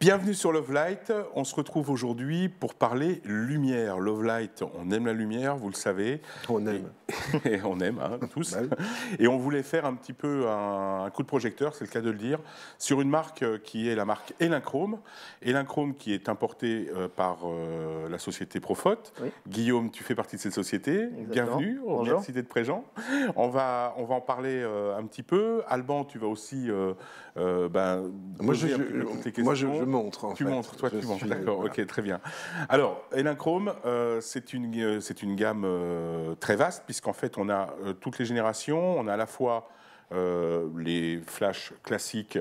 Bienvenue sur Lovelight. On se retrouve aujourd'hui pour parler lumière. Lovelight, on aime la lumière, vous le savez. On aime. Et on aime, hein, tous. Et on voulait faire un petit peu un coup de projecteur, c'est le cas de le dire, sur une marque qui est la marque Elinchrom. Elinchrom qui est importée par la société Profot. Oui. Guillaume, tu fais partie de cette société. Exactement. Bienvenue. Bonjour. Merci d'être présent. On va en parler un petit peu. Alban, tu vas aussi moi, je montre. En tu fait. montres, toi, tu montres. D'accord, voilà. Ok, très bien. Alors, Elinchrom, c'est une gamme très vaste, puisqu'en fait, on a toutes les générations. On a à la fois les flashs classiques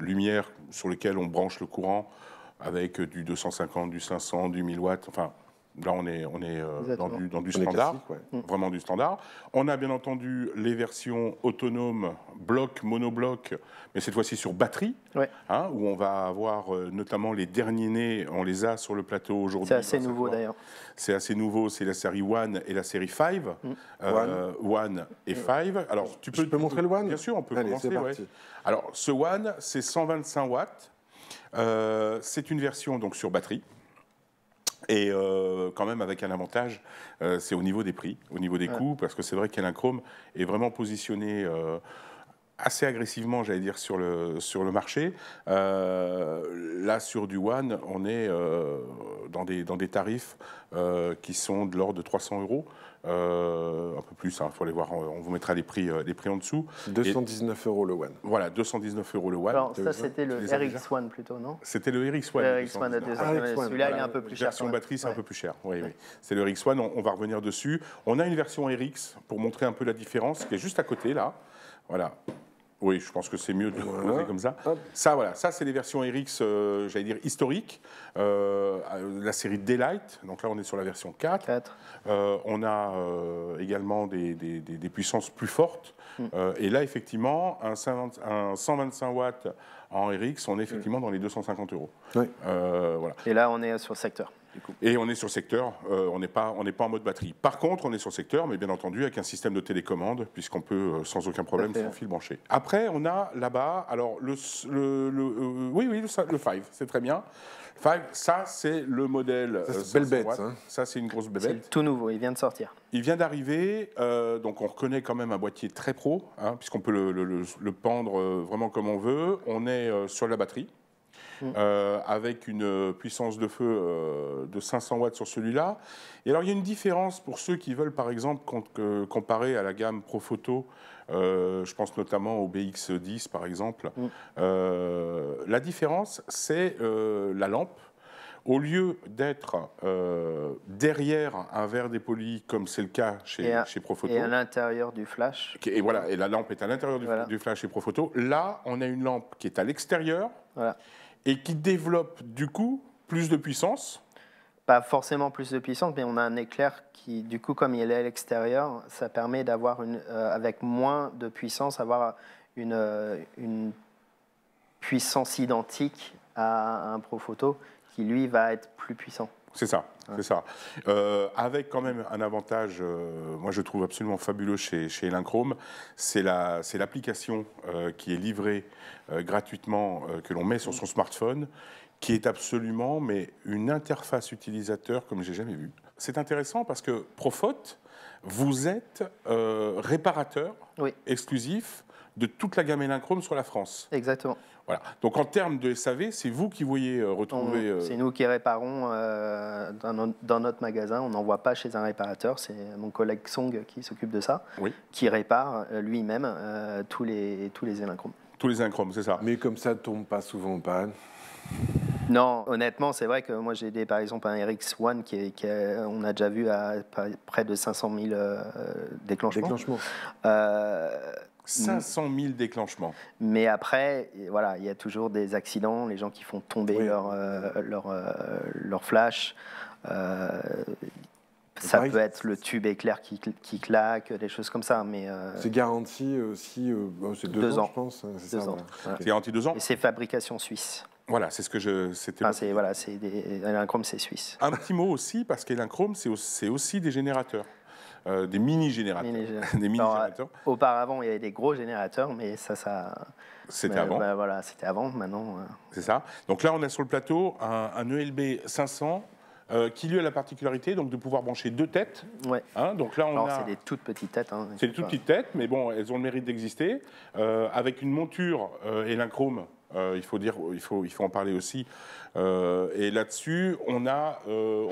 lumière sur lesquels on branche le courant avec du 250, du 500, du 1000 watts. Enfin, là, on est dans du standard, vraiment du standard. On a bien entendu les versions autonomes, bloc, monobloc, mais cette fois-ci sur batterie, hein, où on va avoir notamment les derniers nés, on les a sur le plateau aujourd'hui. C'est assez nouveau d'ailleurs. C'est assez nouveau, c'est la série One et la série 5. One et 5. Alors, tu peux montrer le One? Bien sûr, on peut commencer. Ouais. Alors, ce One, c'est 125 watts. C'est une version donc sur batterie. Et quand même avec un avantage, c'est au niveau des prix, au niveau des coûts, parce que c'est vrai qu'Elinchrom est vraiment positionné assez agressivement, j'allais dire, sur le marché. Là, sur du One, on est dans des tarifs qui sont de l'ordre de 300 €. Un peu plus, il faut aller voir, on vous mettra les prix en dessous. 219 € le One. Voilà, 219 € le One. Alors ça, c'était le RX1 plutôt, non? C'était le RX1. Le RX1 à 219. Celui-là, il est un peu plus cher. Version batterie, c'est un peu plus cher. Oui. C'est le RX1, on va revenir dessus. On a une version RX pour montrer un peu la différence, qui est juste à côté, là. Voilà. Oui, je pense que c'est mieux de le poser comme ça. Ça c'est les versions RX, j'allais dire, historiques. La série Daylight, donc là on est sur la version 4. On a également des puissances plus fortes. Et là, effectivement, un 125 watts en RX, on est effectivement dans les 250 €. Voilà. Et là, on est sur le secteur. Et on est sur le secteur, on n'est pas en mode batterie. Par contre, on est sur le secteur, mais bien entendu avec un système de télécommande, puisqu'on peut sans aucun problème sans fil branché. Après, on a là-bas, alors le 5, c'est très bien. 5, ça c'est le modèle. C'est belle bête. Ça c'est une grosse bébête. C'est tout nouveau, il vient de sortir. Il vient d'arriver, donc on reconnaît quand même un boîtier très pro, hein, puisqu'on peut le pendre vraiment comme on veut. On est sur la batterie. Avec une puissance de feu de 500 watts sur celui-là. Et alors, il y a une différence pour ceux qui veulent, par exemple, comparer à la gamme Profoto, je pense notamment au BX10, par exemple. La différence, c'est la lampe. Au lieu d'être derrière un verre dépoli, comme c'est le cas chez Profoto. Et à l'intérieur du flash. Et voilà, et la lampe est à l'intérieur du flash chez Profoto. Là, on a une lampe qui est à l'extérieur. Voilà. Et qui développe du coup plus de puissance. Pas forcément plus de puissance, mais on a un éclair qui, du coup, comme il est à l'extérieur, ça permet d'avoir avec moins de puissance, avoir une puissance identique à un Profoto qui, lui, va être plus puissant. C'est ça, c'est ça. Avec quand même un avantage, moi je trouve absolument fabuleux chez Elinchrom, c'est l'application qui est livrée gratuitement, que l'on met sur son smartphone, qui est absolument, mais une interface utilisateur comme j'ai jamais vu. C'est intéressant parce que Profot, vous êtes réparateur exclusif de toute la gamme Elinchrom sur la France. Exactement. Voilà. Donc en termes de SAV, c'est vous qui voyez retrouver... C'est nous qui réparons dans notre magasin. On n'envoie pas chez un réparateur. C'est mon collègue Song qui s'occupe de ça, qui répare lui-même tous les Elinchrom. Tous les Elinchrom, c'est ça. Mais comme ça ne tombe pas souvent en panne. Non, honnêtement, c'est vrai que moi j'ai aidé par exemple un RX1 on a déjà vu à près de 500 000 déclenchements. 500 000 déclenchements. Mais après, voilà, il y a toujours des accidents, les gens qui font tomber leur flash. Ça peut être le tube éclair qui claque, des choses comme ça. Mais c'est garanti aussi, c'est 2 ans, je pense. C'est garanti 2 ans. Et c'est fabrication suisse. Voilà, c'est ce que je... Elinchrom, c'est suisse. Un petit mot aussi, parce qu'Elinchrom, c'est aussi des générateurs. des mini-générateurs. Des mini-générateurs. Auparavant, il y avait des gros générateurs, mais c'était avant. Voilà, c'était avant, maintenant. C'est ça. Donc là, on a sur le plateau un ELB 500 qui lui a la particularité donc, de pouvoir brancher 2 têtes. Ouais. Hein, donc là, c'est des toutes petites têtes. Hein, c'est des toutes petites têtes, mais bon, elles ont le mérite d'exister. Avec une monture Elinchrom, il faut en parler aussi. Et là-dessus, on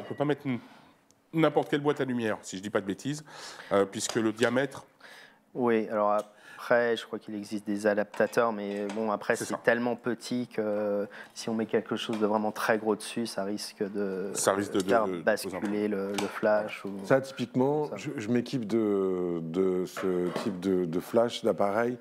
peut pas mettre n'importe quelle boîte à lumière, si je dis pas de bêtises, puisque le diamètre... Oui, alors après, je crois qu'il existe des adaptateurs, mais bon, après, c'est tellement petit que si on met quelque chose de vraiment très gros dessus, ça risque de faire basculer le flash. Ça, typiquement, je m'équipe de ce type de flash, d'appareil.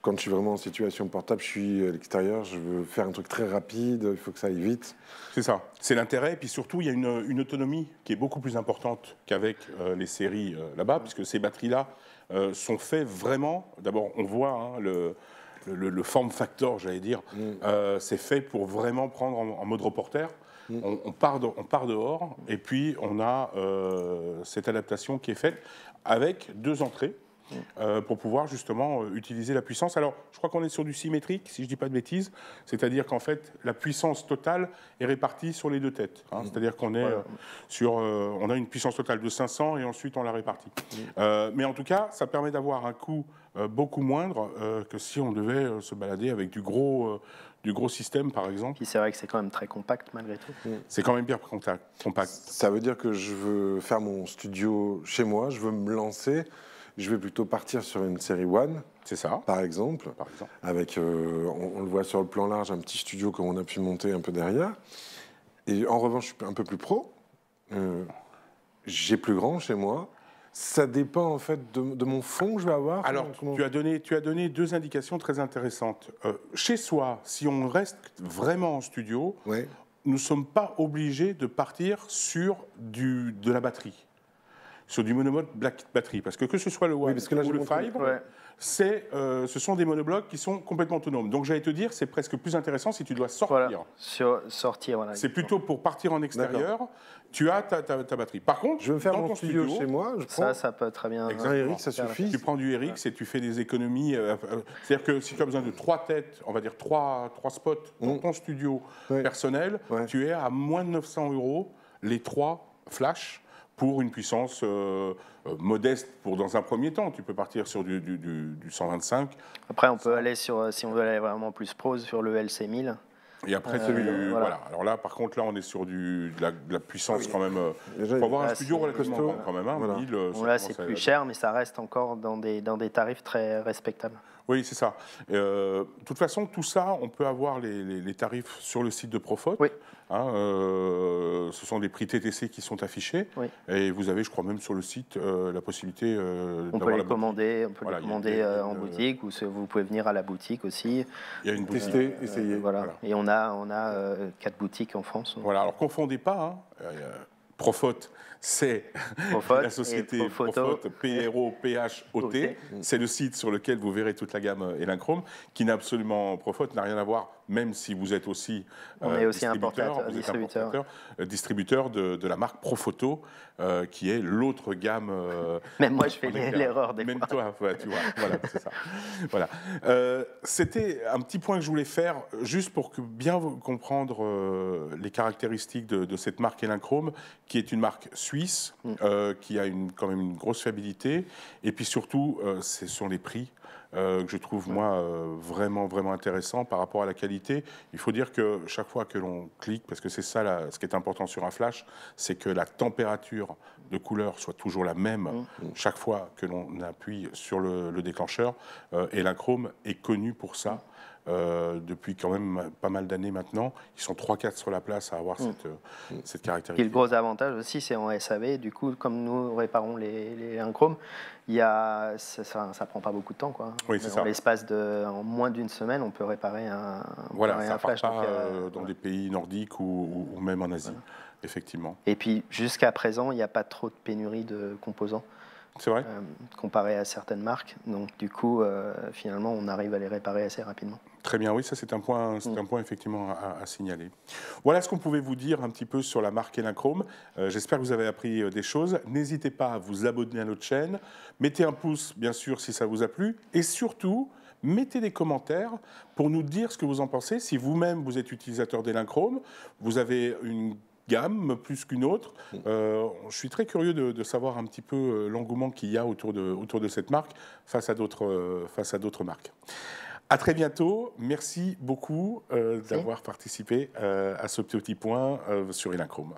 Quand je suis vraiment en situation portable, je suis à l'extérieur, je veux faire un truc très rapide, il faut que ça aille vite. C'est ça, c'est l'intérêt. Et puis surtout, il y a une autonomie qui est beaucoup plus importante qu'avec les séries là-bas, puisque ces batteries-là sont faites vraiment. D'abord, on voit hein, le form factor, j'allais dire. C'est fait pour vraiment prendre en mode reporter. On part dehors, et puis on a cette adaptation qui est faite avec 2 entrées. Pour pouvoir justement utiliser la puissance. Alors, je crois qu'on est sur du symétrique, si je ne dis pas de bêtises, c'est-à-dire qu'en fait, la puissance totale est répartie sur les 2 têtes. Hein, c'est-à-dire qu'on est on a une puissance totale de 500 et ensuite on la répartit. Mais en tout cas, ça permet d'avoir un coût beaucoup moindre que si on devait se balader avec du gros système, par exemple. Puis c'est vrai que c'est quand même très compact, malgré tout. C'est quand même bien compact. Ça veut dire que je veux faire mon studio chez moi, je veux me lancer. Je vais plutôt partir sur une série One, c'est ça, par exemple. Avec, on le voit sur le plan large, un petit studio qu'on a pu monter un peu derrière. Et en revanche, je suis un peu plus pro. J'ai plus grand chez moi. Ça dépend en fait de mon fond que je vais avoir. Alors, tu as donné 2 indications très intéressantes. Chez soi, si on reste vraiment en studio, nous ne sommes pas obligés de partir sur de la batterie. Sur du monomode batterie, parce que ce soit le One ou le Five, ce sont des monoblocs qui sont complètement autonomes. Donc j'allais te dire, c'est presque plus intéressant si tu dois sortir. Voilà. C'est plutôt pour partir en extérieur, tu as ta batterie. Par contre, je veux faire mon studio chez moi. Ça peut très bien. Exactement. Ça suffit. Tu prends du RX et tu fais des économies. C'est-à-dire que si tu as besoin de 3 têtes, on va dire 3 spots dans ton studio personnel, tu es à moins de 900 € les 3 flash. Pour une puissance modeste dans un premier temps. Tu peux partir sur du 125. Après, on peut aller si on veut aller vraiment plus pro, sur le LC1000. Et après, voilà. Alors là, par contre, on est sur de la puissance quand même. Il faut avoir un studio relativement grand quand même. Hein, voilà. 1000, là, c'est plus cher, mais ça reste encore dans des tarifs très respectables. Oui, c'est ça. De toute façon, tout ça, on peut avoir les tarifs sur le site de Profot. Oui. Hein, ce sont des prix TTC qui sont affichés. Oui. Et vous avez, je crois, même sur le site, la possibilité on peut les commander en boutique, ou vous pouvez venir à la boutique aussi. Il y a une boutique. Tester, essayer. Voilà. Et on a 4 boutiques en France. Voilà. Alors, confondez pas. Hein. Profot, c'est la société Profot, P-R-O-P-H-O-T. C'est le site sur lequel vous verrez toute la gamme Elinchrom, qui n'a absolument, Profot n'a rien à voir, même si vous êtes aussi, distributeur de la marque Profoto, qui est l'autre gamme. Même moi, je fais l'erreur des fois. Même toi, tu vois, voilà, c'est ça. Voilà. C'était un petit point que je voulais faire, juste pour bien comprendre les caractéristiques de cette marque Elinchrom, qui est une marque suisse, qui a quand même une grosse fiabilité, et puis surtout, ce sont les prix que je trouve, moi, vraiment, vraiment intéressant par rapport à la qualité. Il faut dire que chaque fois que l'on clique, parce que c'est ça, ce qui est important sur un flash, c'est que la température de couleur soit toujours la même chaque fois que l'on appuie sur le déclencheur. Et Elinchrom est connu pour ça. Depuis quand même pas mal d'années maintenant. Ils sont 3-4 sur la place à avoir cette caractéristique. Et le gros avantage aussi, c'est en SAV. Du coup, comme nous réparons les Elinchrom, ça prend pas beaucoup de temps, quoi. Oui, c'est ça. En moins d'une semaine, on peut réparer un flash. Pas dans des pays nordiques ou même en Asie, effectivement. Et puis, jusqu'à présent, il n'y a pas trop de pénurie de composants. C'est vrai. Comparé à certaines marques. Donc du coup, finalement, on arrive à les réparer assez rapidement. Très bien, oui, ça c'est un point effectivement à signaler. Voilà ce qu'on pouvait vous dire un petit peu sur la marque Elinchrom. J'espère que vous avez appris des choses. N'hésitez pas à vous abonner à notre chaîne. Mettez un pouce, bien sûr, si ça vous a plu. Et surtout, mettez des commentaires pour nous dire ce que vous en pensez. Si vous-même, vous êtes utilisateur d'Elinchrom, vous avez une gamme plus qu'une autre. Je suis très curieux de savoir un petit peu l'engouement qu'il y a autour de cette marque face à d'autres marques. À très bientôt. Merci beaucoup d'avoir participé à ce petit point sur Elinchrom.